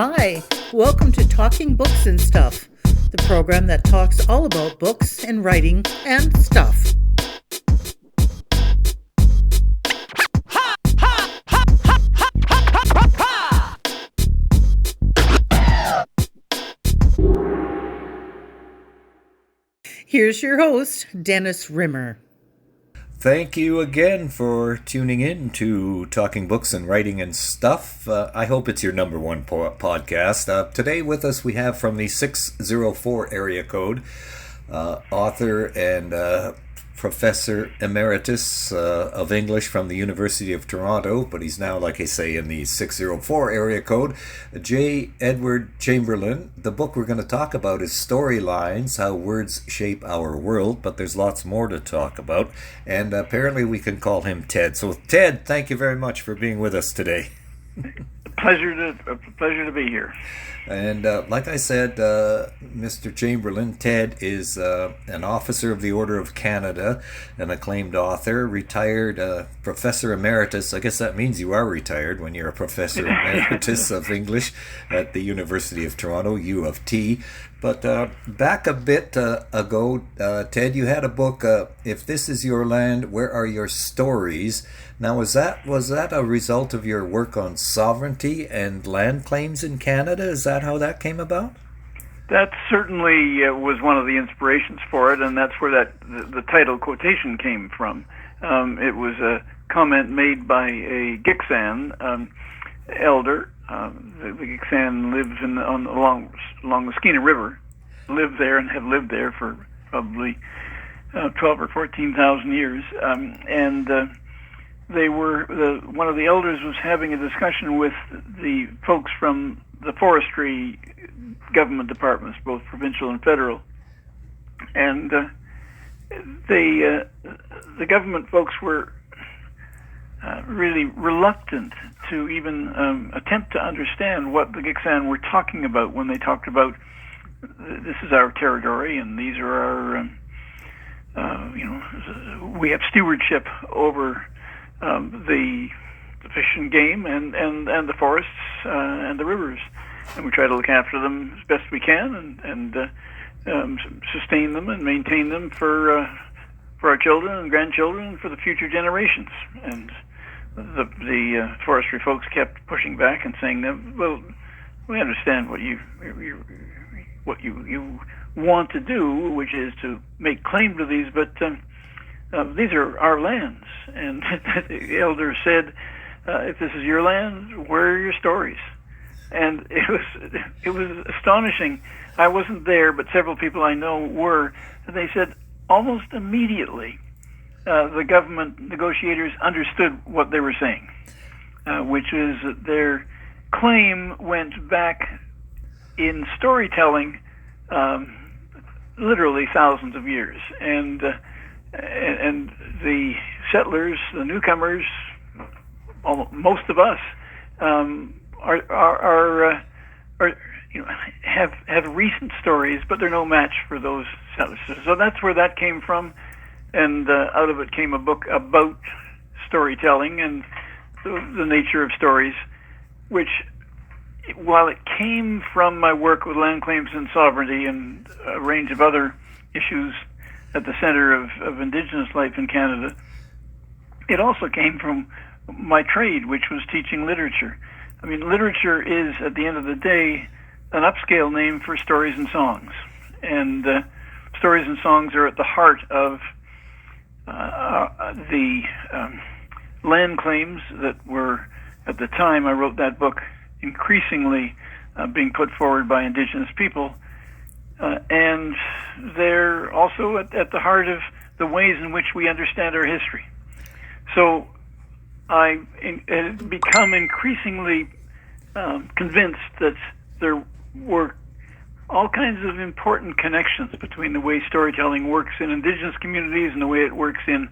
Hi, welcome to Talking Books and Stuff, the program that talks all about books and writing and stuff. Here's your host, Dennis Rimmer. Thank you again for tuning in to Talking Books and Writing and Stuff. I hope it's your number one podcast. Today with us we have from the 604 area code, author and Professor Emeritus of English from the University of Toronto, but he's now, like I say, in the 604 area code, J. Edward Chamberlin. The book we're going to talk about is Storylines, How Words Shape Our World, but there's lots more to talk about, and apparently we can call him Ted. So, Ted, thank you very much for being with us today. Pleasure to be here. And like I said, Mr. Chamberlin, Ted is an officer of the Order of Canada, an acclaimed author, retired professor emeritus. I guess that means you are retired when you're a professor emeritus of English at the University of Toronto, U of T. But back a bit ago, Ted, you had a book, If This Is Your Land, Where Are Your Stories? Now, was that a result of your work on sovereignty and land claims in Canada? Is that how that came about? That certainly was one of the inspirations for it, and that's where the title quotation came from. It was a comment made by a Gitxsan elder. The Gitxsan lives along the Skeena River, lived there and have lived there for probably 12 or 14,000 years, and one of the elders was having a discussion with the folks from the forestry government departments, both provincial and federal, and the government folks were really reluctant to even attempt to understand what the Gitxsan were talking about when they talked about this is our territory and these are our we have stewardship over the fish and game and the forests and the rivers, and we try to look after them as best we can and sustain them and maintain them for our children and grandchildren and for the future generations. And the forestry folks kept pushing back and saying that, well, we understand what you want to do, which is to make claim to these, but these are our lands. And the elder said, if this is your land, where are your stories? And it was astonishing. I wasn't there, but several people I know were. They said almost immediately the government negotiators understood what they were saying, which is that their claim went back in storytelling literally thousands of years, and the settlers, the newcomers, most of us have recent stories, but they're no match for those settlers. So that's where that came from, and out of it came a book about storytelling and the nature of stories, which, while it came from my work with land claims and sovereignty and a range of other issues at the center of Indigenous life in Canada, it also came from my trade, which was teaching literature. I mean, literature is, at the end of the day, an upscale name for stories and songs. And stories and songs are at the heart of the land claims that were, at the time I wrote that book, increasingly being put forward by Indigenous people. And they're also at the heart of the ways in which we understand our history. So I had become increasingly convinced that there were all kinds of important connections between the way storytelling works in Indigenous communities and the way it works in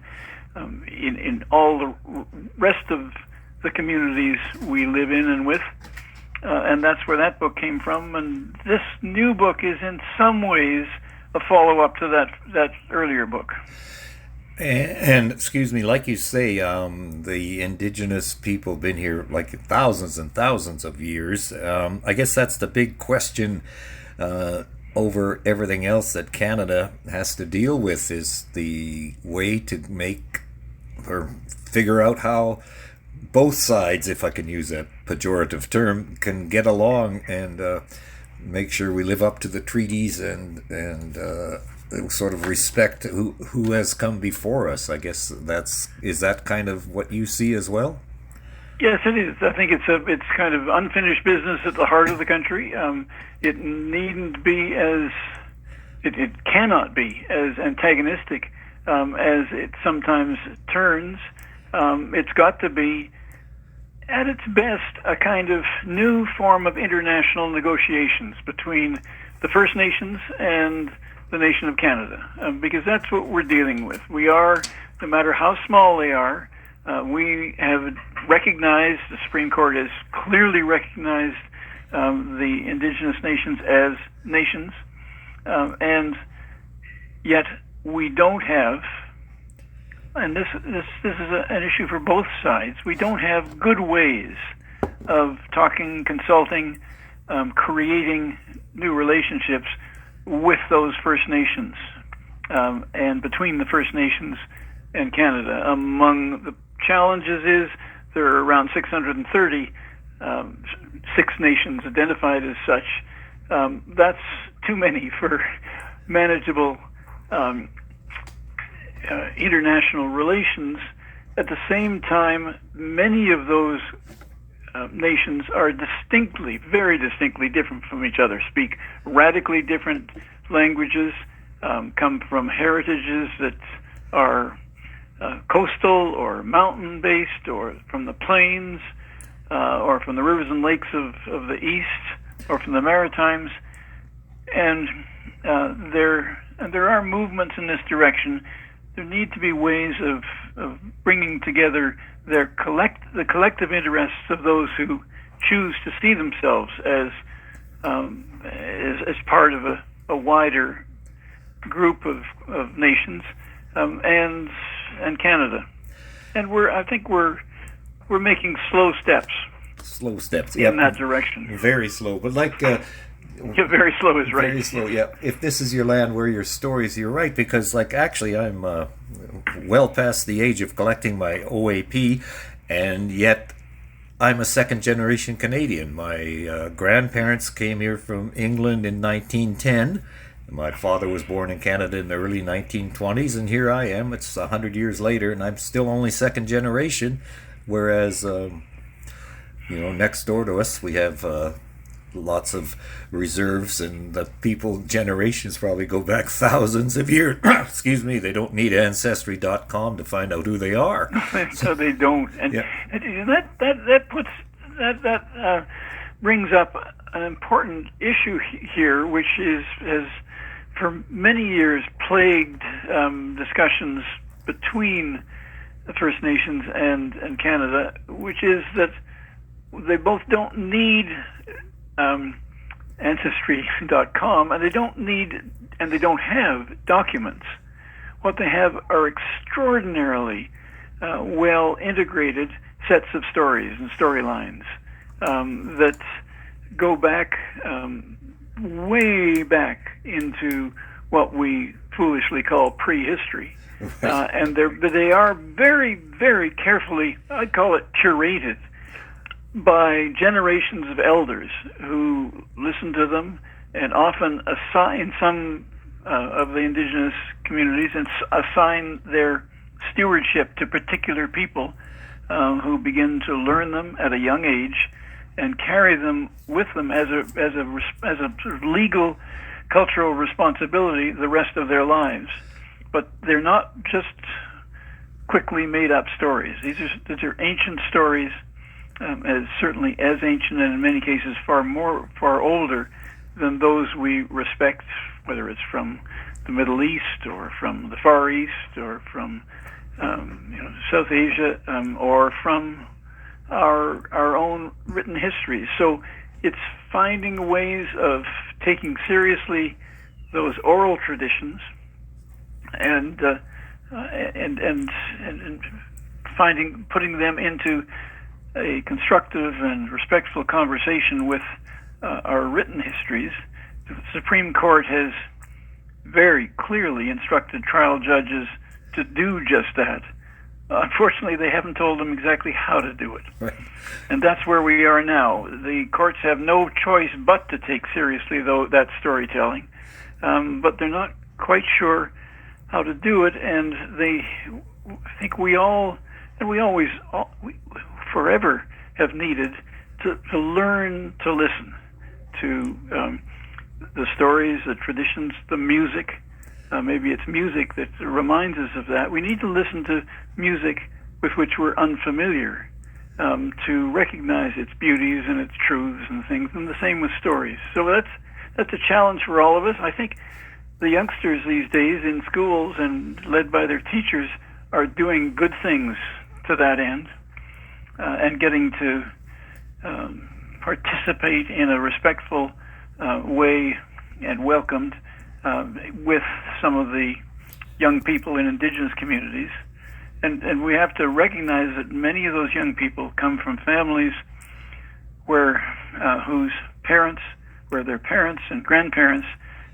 all the rest of the communities we live in and with. And that's where that book came from. And this new book is in some ways a follow-up to that earlier book. And excuse me, like you say, the indigenous people have been here like thousands and thousands of years. I guess that's the big question over everything else that Canada has to deal with, is the way to make or figure out how both sides, if I can use that pejorative term, can get along and make sure we live up to the treaties and sort of respect who has come before us. I guess is that kind of what you see as well? Yes, it is. I think it's kind of unfinished business at the heart of the country. It needn't be it cannot be as antagonistic as it sometimes turns. It's got to be, at its best, a kind of new form of international negotiations between the First Nations and the nation of Canada, because that's what we're dealing with. We are, no matter how small they are, we have recognized, the Supreme Court has clearly recognized the indigenous nations as nations, and yet we don't have, and this is an issue for both sides, we don't have good ways of talking, consulting, creating new relationships with those First Nations, and between the First Nations and Canada. Among the challenges is there are around 630 Six Nations identified as such. That's too many for manageable international relations. At the same time, many of those nations are very distinctly different from each other, speak radically different languages, come from heritages that are coastal or mountain-based, or from the plains, or from the rivers and lakes of the east, or from the Maritimes, and there are movements in this direction. There need to be ways of bringing together the collective interests of those who choose to see themselves as part of a wider group of nations, and Canada, and I think we're making slow steps. Yep. In that direction. Very slow, but very slow is right. Very slow, yeah. If this is your land, where your stories, you're right, because actually I'm well past the age of collecting my OAP, and yet I'm a second-generation Canadian. My grandparents came here from England in 1910. My father was born in Canada in the early 1920s, and here I am. It's 100 years later, and I'm still only second generation, whereas, next door to us we have lots of reserves, and the people generations probably go back thousands of years. Excuse me, they don't need Ancestry.com to find out who they are. So they don't. And, yeah. and that brings up an important issue here, which has for many years plagued discussions between the First Nations and Canada, which is that they both don't need Ancestry.com, and they don't have documents. What they have are extraordinarily well integrated sets of stories and storylines that go back way back into what we foolishly call prehistory, and they are very, very carefully, I'd call it curated, by generations of elders who listen to them, and often assign some of the indigenous communities and assign their stewardship to particular people who begin to learn them at a young age and carry them with them as a sort of legal cultural responsibility the rest of their lives. But they're not just quickly made up stories. These are ancient stories, certainly as ancient, and in many cases far older than those we respect, whether it's from the Middle East or from the Far East or from South Asia, or from our own written histories. So it's finding ways of taking seriously those oral traditions and and putting them into a constructive and respectful conversation with our written histories. The Supreme Court has very clearly instructed trial judges to do just that. Unfortunately, they haven't told them exactly how to do it. Right. And that's where we are now. The courts have no choice but to take seriously, though, that storytelling. But they're not quite sure how to do it, and I think we forever have needed to learn to listen to the stories, the traditions, the music. Maybe it's music that reminds us of that. We need to listen to music with which we're unfamiliar, to recognize its beauties and its truths and things, and the same with stories. So that's a challenge for all of us. I think the youngsters these days in schools and led by their teachers are doing good things to that end, and getting to participate in a respectful way and welcomed with some of the young people in indigenous communities. And we have to recognize that many of those young people come from families where their parents and grandparents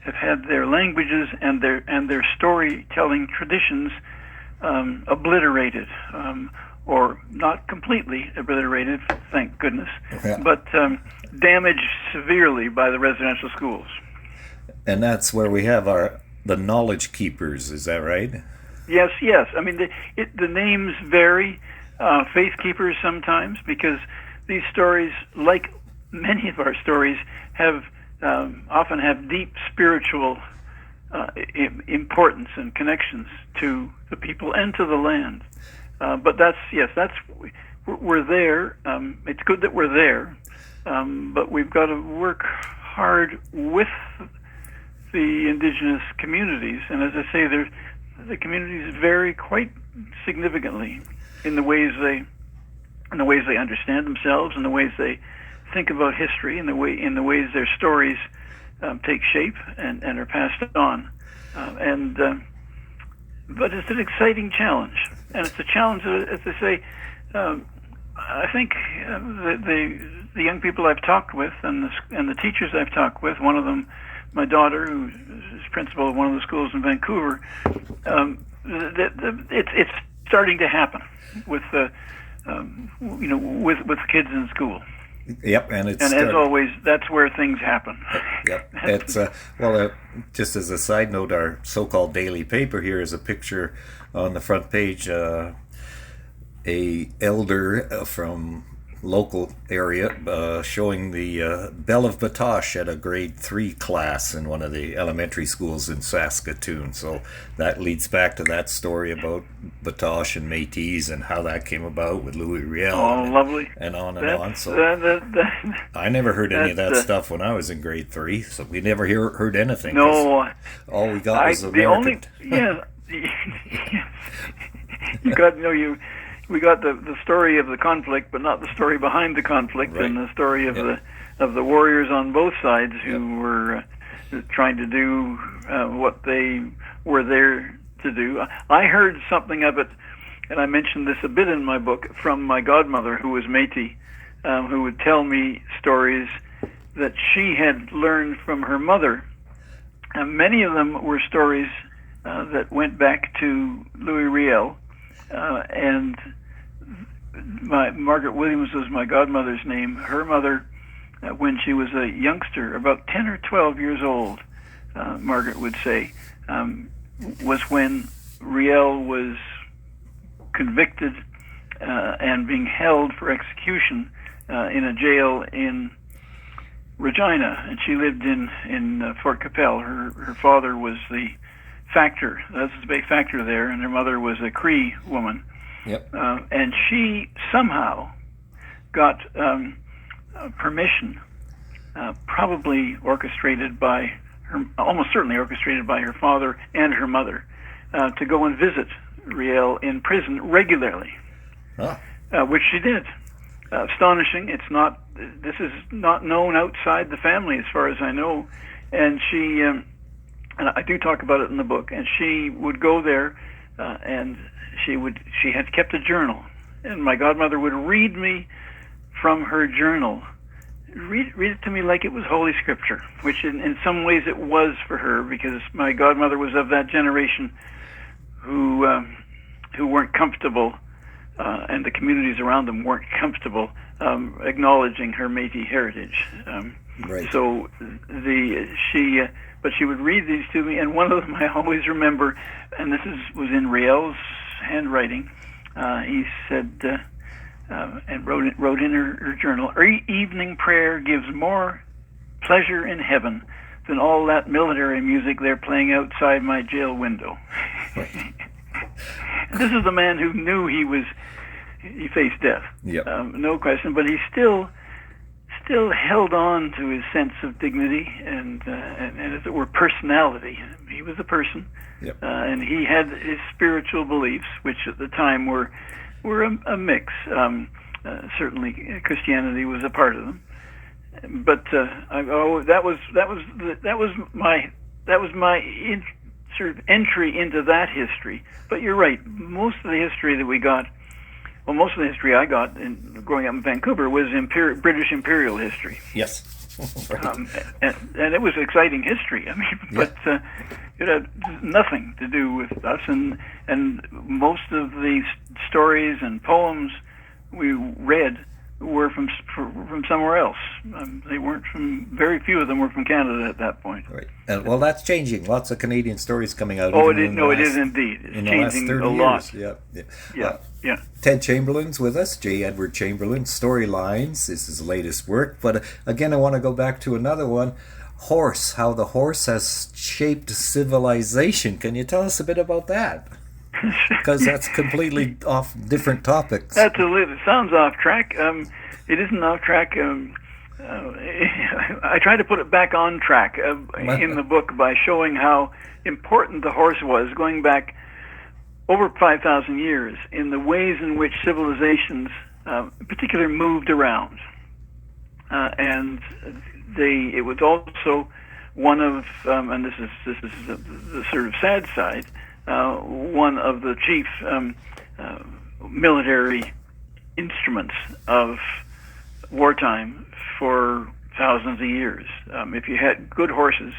have had their languages and their storytelling traditions obliterated, or not completely obliterated, thank goodness, but damaged severely by the residential schools. And that's where we have the knowledge keepers, is that right? Yes. I mean, the names vary, faith keepers sometimes, because these stories, like many of our stories, often have deep spiritual importance and connections to the people and to the land. But we're there. It's good that we're there, but we've got to work hard with the indigenous communities. And as I say, the communities vary quite significantly in the ways they understand themselves, in the ways they think about history, in the ways their stories take shape and are passed on. But it's an exciting challenge, and it's a challenge, as I say. I think the young people I've talked with and the teachers I've talked with, one of them, my daughter, who is principal of one of the schools in Vancouver, it's starting to happen with with kids in school. Yep, and as always, that's where things happen. Yep, it's just as a side note, our so-called daily paper here is a picture on the front page. A elder from local area showing the Bell of Batoche at a grade 3 class in one of the elementary schools in Saskatoon. So that leads back to that story about Batoche and Métis and how that came about with Louis Riel. Oh, lovely. And on and on. So I never heard any of that stuff when I was in grade 3, so we never heard anything. No. All we got was American. We got the story of the conflict, but not the story behind the conflict, right. And the story of the warriors on both sides who were trying to do what they were there to do. I heard something of it, and I mentioned this a bit in my book, from my godmother, who was Métis, who would tell me stories that she had learned from her mother. And many of them were stories that went back to Louis Riel. And Margaret Williams was my godmother's name. Her mother, when she was a youngster, about 10 or 12 years old, Margaret would say, was when Riel was convicted and being held for execution in a jail in Regina, and she lived in Fort Capel. Her father was the factor, that's the big factor there, and her mother was a Cree woman. Yep. And she somehow got permission, probably orchestrated by her, almost certainly orchestrated by her father and her mother, to go and visit Riel in prison regularly, which she did. Astonishing. This is not known outside the family as far as I know, and she. And I do talk about it in the book, and she would go there and she had kept a journal, and my godmother would read me from her journal. Read it to me like it was Holy Scripture, which in some ways it was for her, because my godmother was of that generation who weren't comfortable, and the communities around them weren't comfortable acknowledging her Métis heritage. Right. So but she would read these to me, and one of them I always remember, and this was in Riel's handwriting. He said, and wrote in her journal, "Evening prayer gives more pleasure in heaven than all that military music they're playing outside my jail window." This is the man who knew he faced death, Yep. no question, but he still held on to his sense of dignity and as it were, personality. He was a person, Yep. and he had his spiritual beliefs, which at the time were a mix. Certainly, Christianity was a part of them, but that was my sort of entry into that history. But you're right. Most of the history that we got, well, most of the history I got growing up in Vancouver was British imperial history. Yes. Right. And it was exciting history. I mean, Yeah. but it had nothing to do with us. And most of the stories and poems we read were from somewhere else. They weren't from. Very few of them were from Canada at that point. Right. Well, that's changing. Lots of Canadian stories coming out. Oh, it is. No, it is indeed. It's in the last changing 30 a lot. years. Yeah. Yeah. Ted Chamberlain's with us, J. Edward Chamberlain, Storylines. This is his latest work. But again, I want to go back to another one, horse, how the horse has shaped civilization. Can you tell us a bit about that? Because that's completely off different topics. Absolutely. It sounds off track. It isn't off track. I try to put it back on track in the book by showing how important the horse was, going back over 5,000 years, in the ways in which civilizations, in particular, moved around. And it was also one of, and this is the sort of sad side, one of the chief military instruments of wartime for thousands of years. If you had good horses,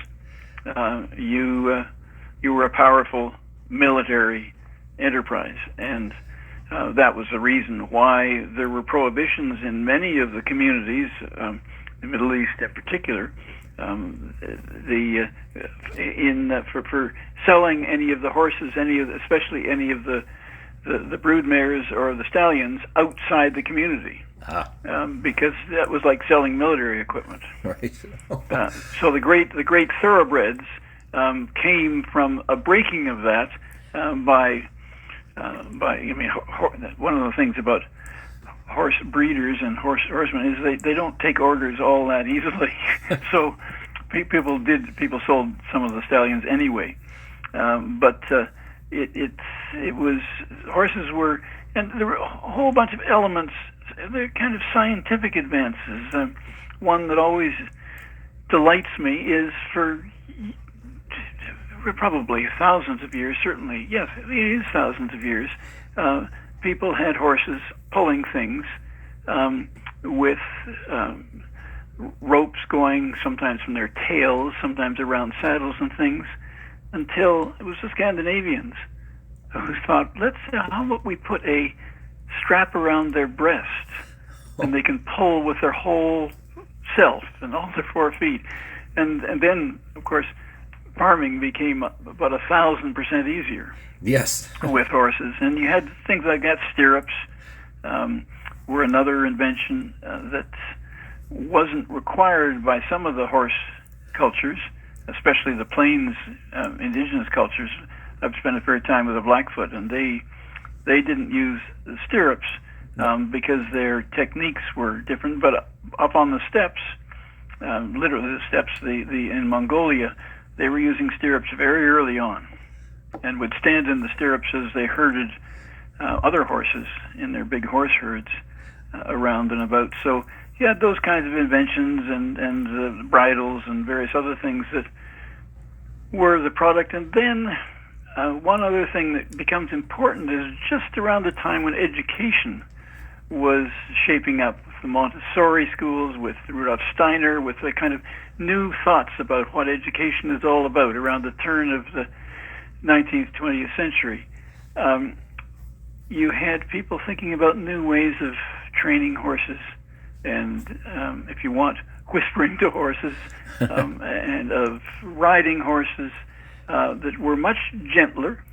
you were a powerful military enterprise, and that was the reason why there were prohibitions in many of the communities, the Middle East in particular, for selling any of the horses, especially any of the broodmares or the stallions outside the community, because that was like selling military equipment. Right. So the great thoroughbreds came from a breaking of that by one of the things about horse breeders and horsemen is they don't take orders all that easily. So people sold some of the stallions anyway, but it was horses were, and there were a whole bunch of elements. They're kind of scientific advances. One that always delights me is for probably thousands of years, certainly, yes, it is thousands of years, people had horses pulling things with ropes going sometimes from their tails, sometimes around saddles and things, until it was the Scandinavians who thought, how about we put a strap around their breast and they can pull with their whole self and all their 4 feet. And then, of course, farming became about 1,000% easier. Yes. With horses. And you had things like that. Stirrups were another invention that wasn't required by some of the horse cultures, especially the plains indigenous cultures. I've spent a fair time with a Blackfoot, and they didn't use the stirrups because their techniques were different. But up on the steppes, literally the steppes, in Mongolia, they were using stirrups very early on, and would stand in the stirrups as they herded other horses in their big horse herds around and about. So you had those kinds of inventions and bridles and various other things that were the product. And then one other thing that becomes important is just around the time when education was shaping up, with the Montessori schools, with Rudolf Steiner, with the kind of new thoughts about what education is all about around the turn of the 19th, 20th century. You had people thinking about new ways of training horses, and if you want, whispering to horses, and of riding horses that were much gentler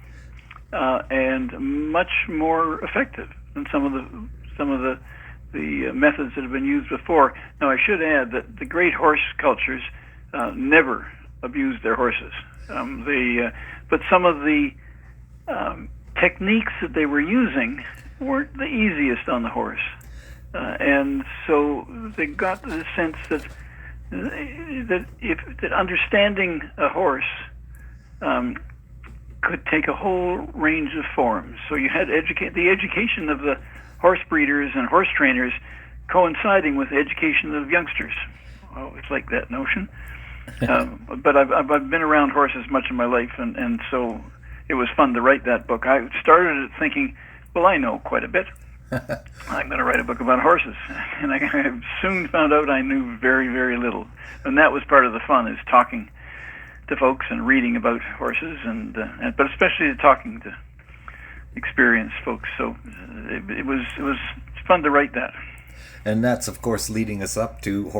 and much more effective than some of the methods that have been used before. Now, I should add that the great horse cultures never abused their horses. But some of the techniques that they were using weren't the easiest on the horse. And so they got the sense that understanding a horse could take a whole range of forms. So you had the education of the horse breeders and horse trainers coinciding with the education of youngsters. I always like that notion. But I've been around horses much of my life, and so it was fun to write that book. I started it thinking, well, I know quite a bit. I'm going to write a book about horses. And I soon found out I knew very, very little. And that was part of the fun, is talking to folks and reading about horses, but especially talking to experienced folks. So it was fun to write that. And that's, of course, leading us up to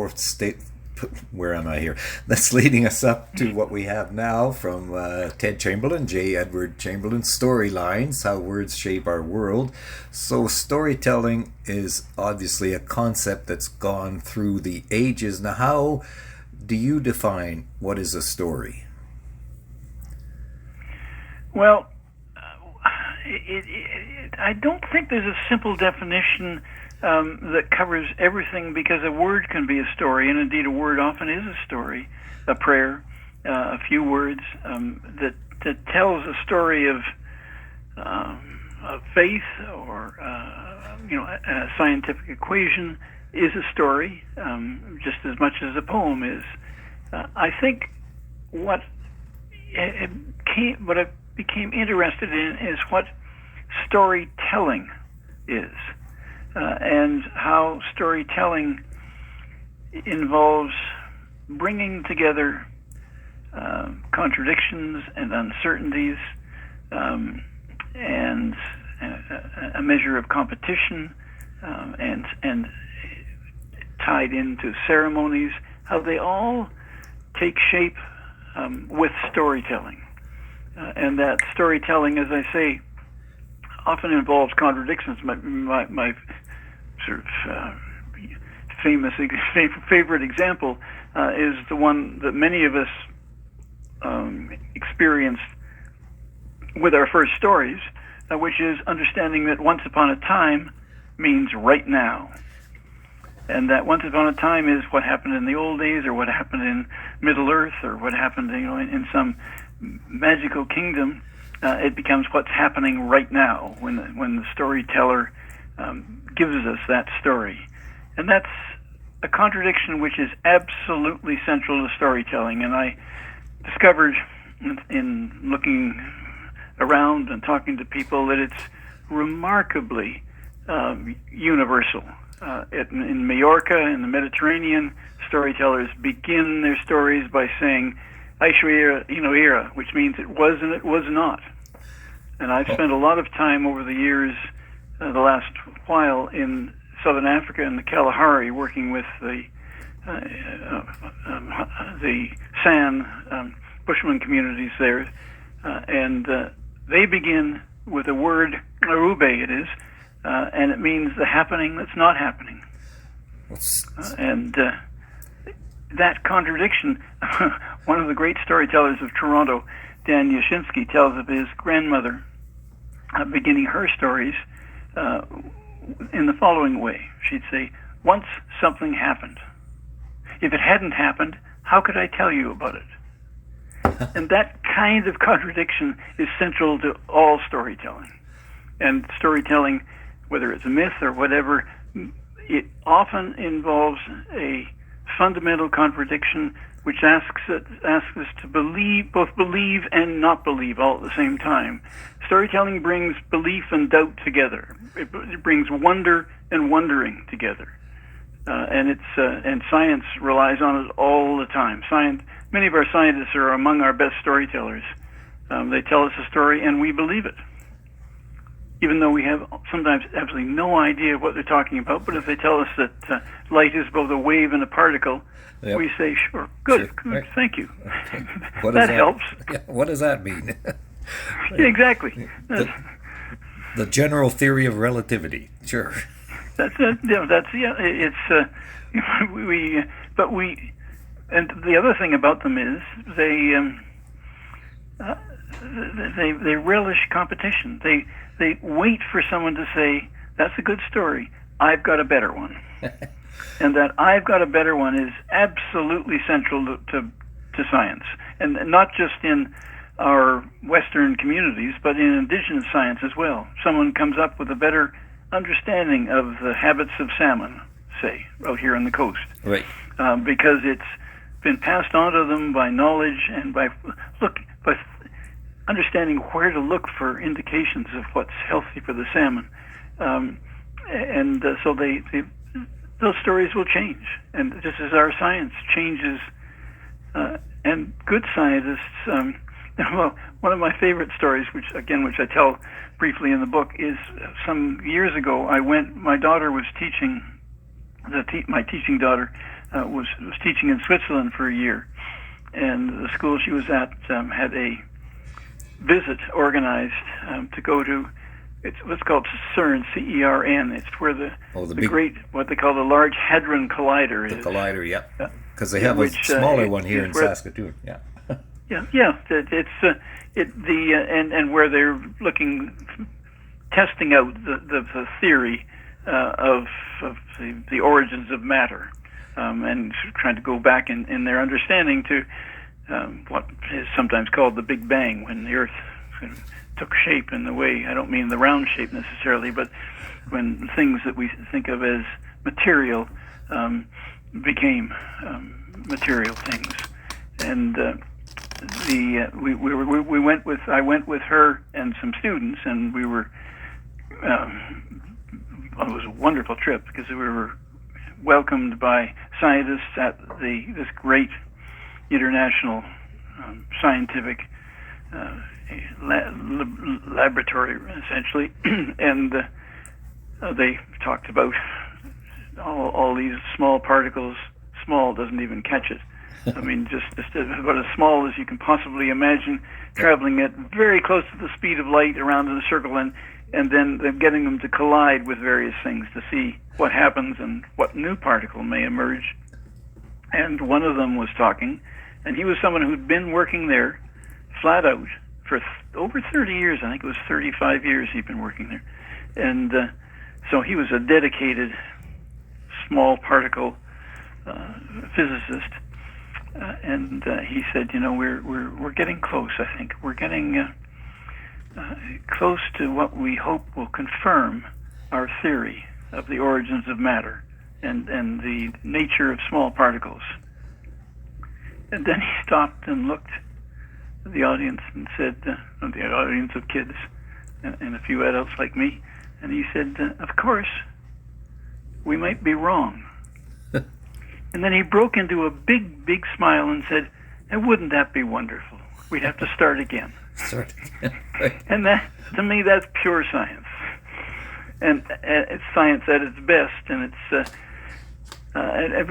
where am I here? That's leading us up to what we have now from Ted Chamberlin, J. Edward Chamberlin, Storylines, How Words Shape Our World. So storytelling is obviously a concept that's gone through the ages. Now, how do you define what is a story? Well, I don't think there's a simple definition that covers everything, because a word can be a story, and indeed a word often is a story, a prayer, a few words that tells a story of faith, or a scientific equation is a story, just as much as a poem is. I think what I became interested in is what storytelling is. And how storytelling involves bringing together contradictions and uncertainties, and a measure of competition, and tied into ceremonies, how they all take shape with storytelling. And that storytelling, as I say, often involves contradictions. My sort of favorite example is the one that many of us experienced with our first stories, which is understanding that once upon a time means right now. And that once upon a time is what happened in the old days, or what happened in Middle Earth, or what happened in some magical kingdom. It becomes what's happening right now when the storyteller gives us that story. And that's a contradiction which is absolutely central to storytelling. And I discovered in looking around and talking to people that it's remarkably universal. In Majorca, in the Mediterranean, storytellers begin their stories by saying, Aishuira Inoira, which means it was and it was not. And I've spent a lot of time over the years, the last while, in Southern Africa and the Kalahari, working with the San Bushman communities there, and they begin with the word Arube, it is, and it means the happening that's not happening. And that contradiction, one of the great storytellers of Toronto, Dan Yashinsky, tells of his grandmother beginning her stories in the following way. She'd say, once something happened. If it hadn't happened, how could I tell you about it? And that kind of contradiction is central to all storytelling. And storytelling, whether it's a myth or whatever, it often involves a fundamental contradiction which asks us to both believe and not believe all at the same time. Storytelling brings belief and doubt together. It brings wonder and wondering together, and science relies on it all the time. Many of our scientists are among our best storytellers. They tell us a story and we believe it, even though we have sometimes absolutely no idea what they're talking about. But if they tell us that light is both a wave and a particle, yep, we say, sure, good, thank you. That helps. Yeah, what does that mean? Yeah, exactly. The general theory of relativity, sure. That's it. Yeah, it's and the other thing about them is they relish competition. They wait for someone to say, that's a good story, I've got a better one. And that I've got a better one is absolutely central to science. And not just in our Western communities, but in indigenous science as well. Someone comes up with a better understanding of the habits of salmon, say, out here on the coast. Right. Because it's been passed on to them by knowledge and by understanding where to look for indications of what's healthy for the salmon. So those stories will change. And just as our science changes, and good scientists, well, one of my favorite stories, which I tell briefly in the book, is some years ago my daughter was teaching, my teaching daughter was teaching in Switzerland for a year, and the school she was at had a visit organized to go to. It's what's called CERN, C-E-R-N. It's where the great, what they call the Large Hadron Collider is. The collider, yeah. Because they have a smaller one here in Saskatoon. Yeah. Yeah. And where they're testing out the theory of the origins of matter, and trying to go back in their understanding to what is sometimes called the Big Bang, when the Earth took shape in the way, I don't mean the round shape necessarily, but when things that we think of as material became material things. And I went with her and some students, and we were it was a wonderful trip because we were welcomed by scientists at this great international scientific laboratory, essentially, and they talked about all these small particles. Small doesn't even catch it. I mean, just about as small as you can possibly imagine, traveling at very close to the speed of light around in a circle, and then getting them to collide with various things to see what happens and what new particle may emerge. And one of them was talking, and he was someone who'd been working there flat out for over 30 years. I think it was 35 years he'd been working there. And so he was a dedicated small particle physicist. And he said, we're getting close. I think we're getting close to what we hope will confirm our theory of the origins of matter and the nature of small particles. And then he stopped and looked at the audience and said, the audience of kids and a few adults like me, and he said, of course, we might be wrong. And then he broke into a big, big smile and said, and wouldn't that be wonderful? We'd have to start again. And that, to me, that's pure science. And it's science at its best. And it's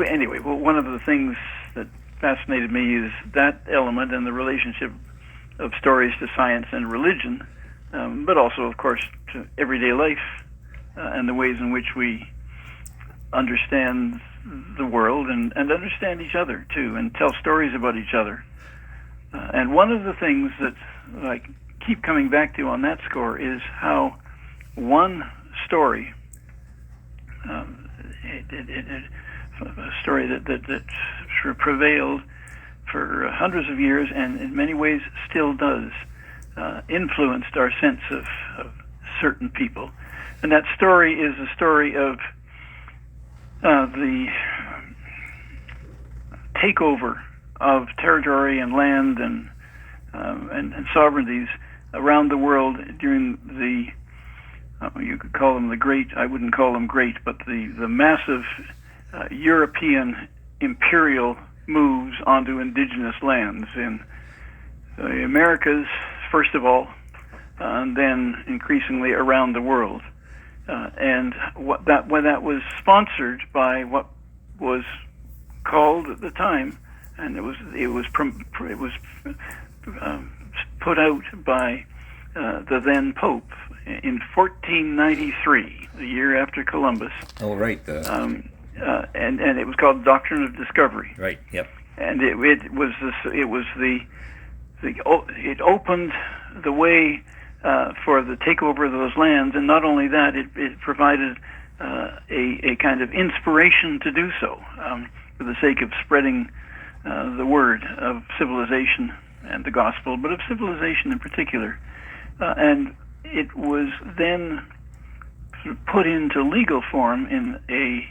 anyway. Well, one of the things that fascinated me is that element and the relationship of stories to science and religion, but also, of course, to everyday life and the ways in which we understand the world and understand each other too, and tell stories about each other. And one of the things that I keep coming back to on that score is how one story, a story that sort of prevailed for hundreds of years and in many ways still does, influenced our sense of certain people. And that story is a story of the takeover of territory and land and sovereignties around the world during the you could call them the great. I wouldn't call them great, but the massive European imperial moves onto indigenous lands in the Americas, first of all, and then increasingly around the world. And when that was sponsored by what was called at the time, and it was put out by the then Pope in 1493, the year after Columbus. Oh, right. And it was called Doctrine of Discovery. Right. Yep. And it opened the way for the takeover of those lands, and not only that, it provided a kind of inspiration to do so, for the sake of spreading the word of civilization and the gospel, but of civilization in particular. And it was then sort of put into legal form in a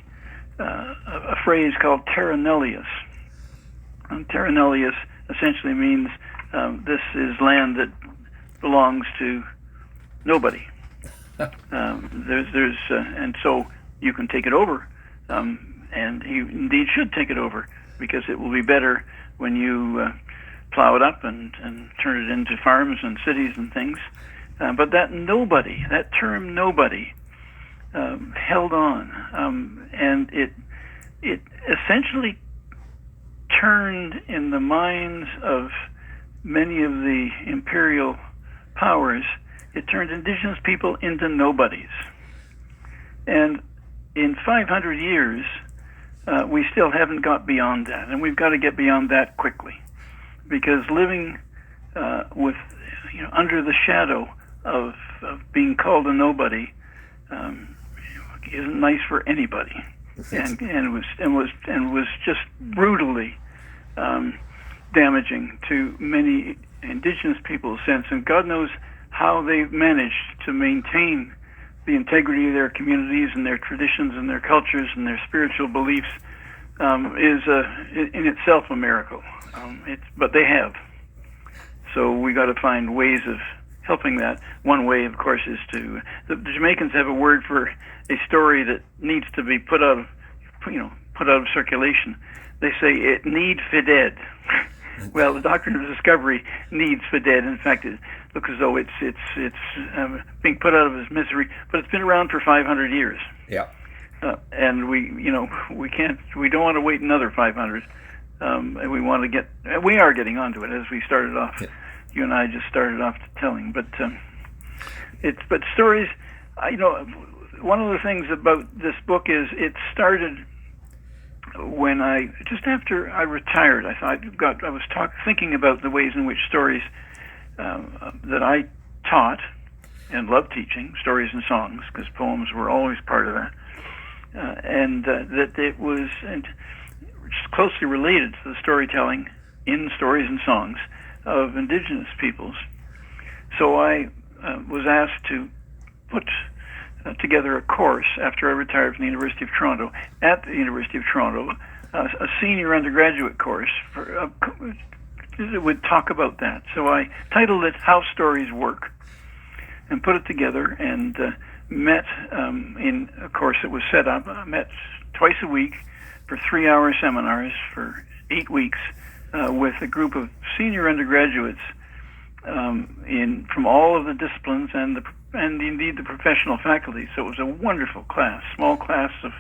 phrase called terra nullius. And terra nullius essentially means this is land that belongs to nobody. And so you can take it over, and you indeed should take it over, because it will be better when you plow it up and turn it into farms and cities and things. But that term nobody, held on, and it essentially turned in the minds of many of the imperial powers, it turned indigenous people into nobodies. And in 500 years, we still haven't got beyond that, and we've got to get beyond that quickly, because living with under the shadow of being called a nobody isn't nice for anybody, and was just brutally damaging to many indigenous people's sense, and God knows how they've managed to maintain the integrity of their communities and their traditions and their cultures and their spiritual beliefs is in itself a miracle. But they have. So we got to find ways of helping that. One way, of course, is the Jamaicans have a word for a story that needs to be put out of circulation. They say it need fided. Well, the Doctrine of Discovery needs fided. In fact, it looks as though it's being put out of its misery, but it's been around for 500 years. Yeah. And we don't want to wait another 500. And we are getting onto it, as we started off. Yeah. You and I just started off telling, but stories. One of the things about this book is it started when just after I retired. I was thinking about the ways in which stories that I taught and loved teaching, stories and songs, because poems were always part of that, and that it was just closely related to the storytelling in stories and songs of indigenous peoples. So I was asked to put together a course after I retired from the University of Toronto, at the University of Toronto, a senior undergraduate course that would talk about that. So I titled it How Stories Work, and put it together, and met in a course that was set up. I met twice a week for 3-hour seminars for 8 weeks with a group of senior undergraduates from all of the disciplines and indeed the professional faculty. So it was a wonderful class, small class of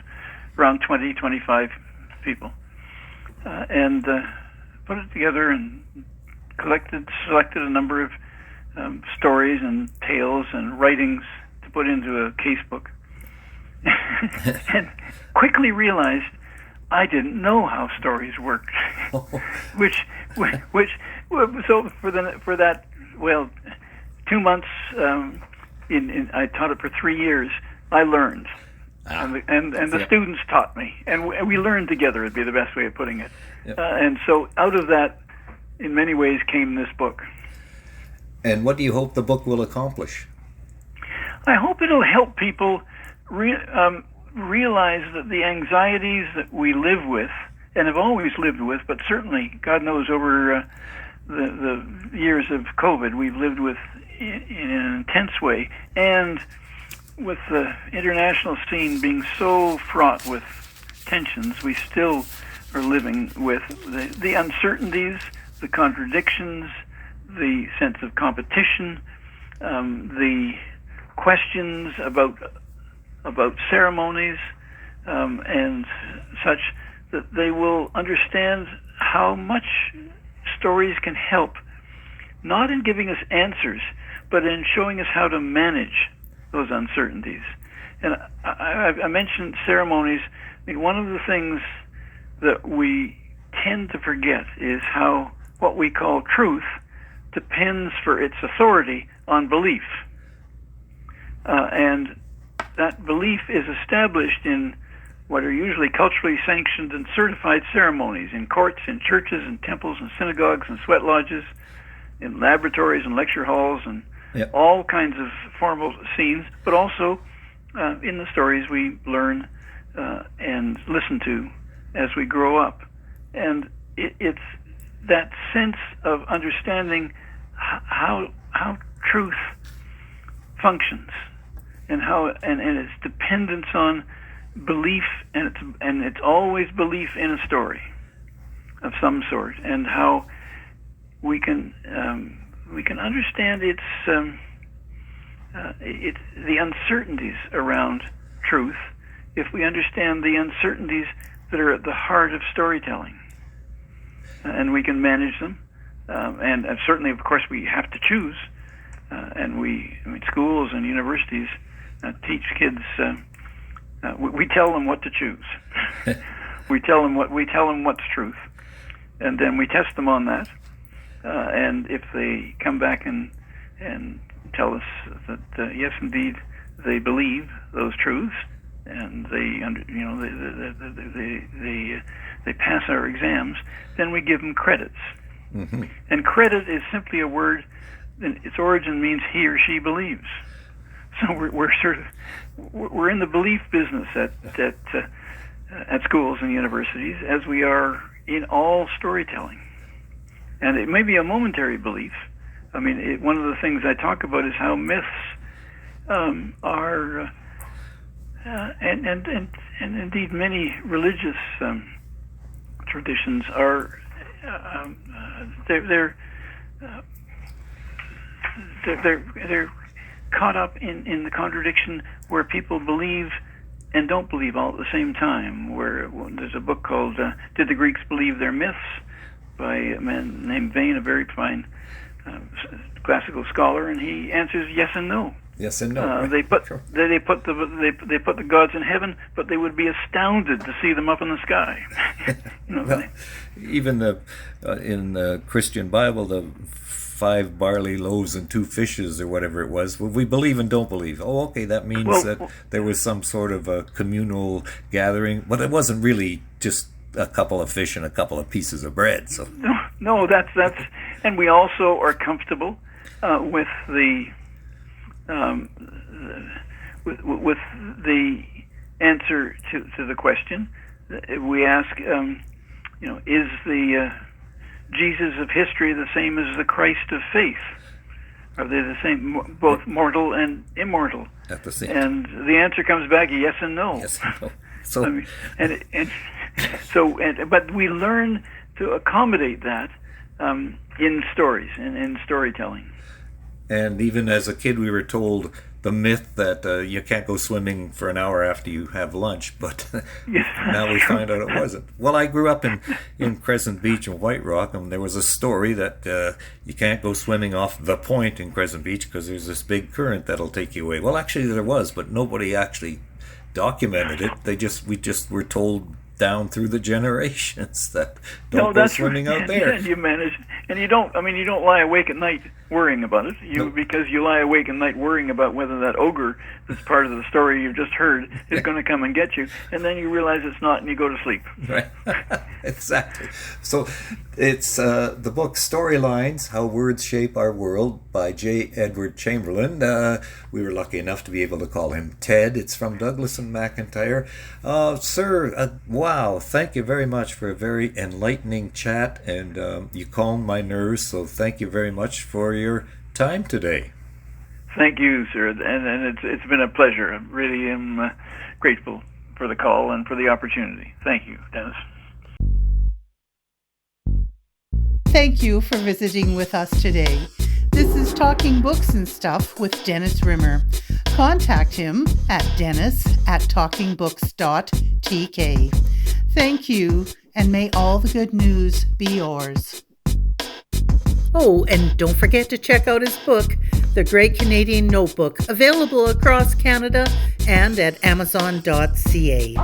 around 20, 25 people, and put it together and selected a number of stories and tales and writings to put into a casebook, and quickly realized I didn't know how stories worked. So for that 2 months, I taught it for 3 years. I learned, and the students taught me, and we learned together. Would be the best way of putting it. Yep. And so out of that, in many ways, came this book. And what do you hope the book will accomplish? I hope it'll help people realize that the anxieties that we live with and have always lived with, but certainly, God knows, over the years of COVID, we've lived with in an intense way. And with the international scene being so fraught with tensions, we still are living with the uncertainties, the contradictions, the sense of competition, the questions about ceremonies, and such, that they will understand how much stories can help, not in giving us answers, but in showing us how to manage those uncertainties. And I mentioned ceremonies. I mean, one of the things that we tend to forget is how what we call truth depends for its authority on belief. And that belief is established in what are usually culturally sanctioned and certified ceremonies in courts, in churches, in temples, and synagogues, and sweat lodges, in laboratories and lecture halls, and all kinds of formal scenes, but also in the stories we learn and listen to as we grow up. And it's that sense of understanding how truth functions, and how and its dependence on belief, and it's always belief in a story of some sort, and how we can understand its the uncertainties around truth if we understand the uncertainties that are at the heart of storytelling, and we can manage them. And certainly, of course, we have to choose, and schools and universities teach kids. We tell them what to choose. we tell them what's truth, and then we test them on that. And if they come back and tell us that yes, indeed, they believe those truths, and they pass our exams, then we give them credits. Mm-hmm. And credit is simply a word. Its origin means he or she believes. So we're in the belief business at schools and universities, as we are in all storytelling. And it may be a momentary belief. I mean, one of the things I talk about is how myths are, and indeed many religious traditions are. They're caught up in the contradiction where people believe and don't believe all at the same time. Where there's a book called "Did the Greeks Believe Their Myths?" by a man named Vane, a very fine classical scholar, and he answers yes and no. Yes and no. They put the gods in heaven, but they would be astounded to see them up in the sky. Well, even in the Christian Bible, the 5 barley loaves and 2 fishes, or whatever it was, we believe and don't believe. Oh, okay, that means that there was some sort of a communal gathering, but it wasn't really just a couple of fish and a couple of pieces of bread. So no, that's and we also are comfortable with the with the answer to the question. We ask, is the Jesus of history the same as the Christ of faith? Are they the same, both mortal and immortal? At the same. And the answer comes back yes and no. Yes and no. So, but we learn to accommodate that in stories and in storytelling. And even as a kid, we were told the myth that you can't go swimming for an hour after you have lunch, but now we find out it wasn't. Well, I grew up in Crescent Beach and White Rock, and there was a story that you can't go swimming off the point in Crescent Beach because there's this big current that'll take you away. Well, actually there was, but nobody actually documented it. We just were told down through the generations that don't go swimming out there. And you manage, and you don't lie awake at night worrying about it. Because you lie awake at night worrying about whether that ogre that's part of the story you've just heard is going to come and get you, and then you realize it's not, and you go to sleep. Right. Exactly. So it's the book Storylines: How Words Shape Our World by J. Edward Chamberlain. We were lucky enough to be able to call him Ted. It's from Douglas and McIntyre. Sir, why Wow, thank you very much for a very enlightening chat, and you calmed my nerves, so thank you very much for your time today. Thank you, sir, and it's been a pleasure. I really am grateful for the call and for the opportunity. Thank you, Dennis. Thank you for visiting with us today. This is Talking Books and Stuff with Dennis Rimmer. Contact him at dennis@talkingbooks.tk. Thank you, and may all the good news be yours. Oh, and don't forget to check out his book, The Great Canadian Notebook, available across Canada and at amazon.ca.